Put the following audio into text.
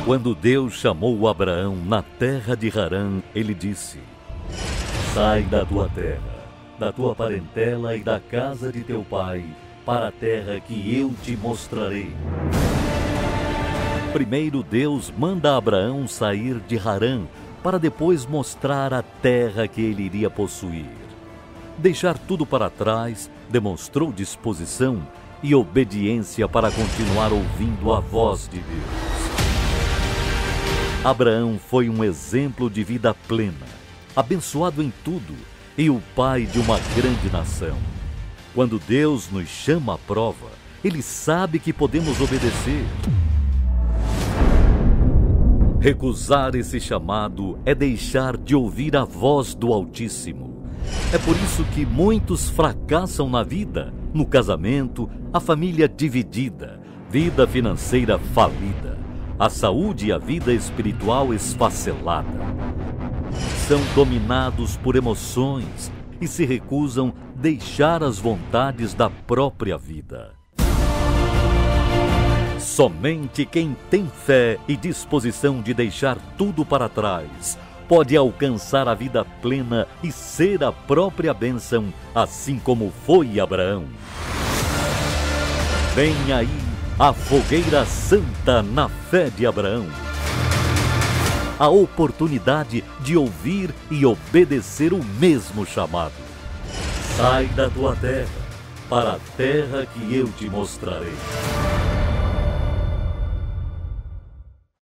Quando Deus chamou Abraão na terra de Harã, ele disse: sai da tua terra, da tua parentela e da casa de teu pai, para a terra que eu te mostrarei. Primeiro Deus manda Abraão sair de Harã, para depois mostrar a terra que ele iria possuir. Deixar tudo para trás demonstrou disposição e obediência para continuar ouvindo a voz de Deus. Abraão foi um exemplo de vida plena, abençoado em tudo e o pai de uma grande nação. Quando Deus nos chama à prova, Ele sabe que podemos obedecer. Recusar esse chamado é deixar de ouvir a voz do Altíssimo. É por isso que muitos fracassam na vida, no casamento, a família dividida, vida financeira falida, a saúde e a vida espiritual esfacelada. São dominados por emoções e se recusam a deixar as vontades da própria vida. Somente quem tem fé e disposição de deixar tudo para trás pode alcançar a vida plena e ser a própria bênção, assim como foi Abraão. Vem aí a fogueira santa na fé de Abraão. A oportunidade de ouvir e obedecer o mesmo chamado. Sai da tua terra, para a terra que eu te mostrarei.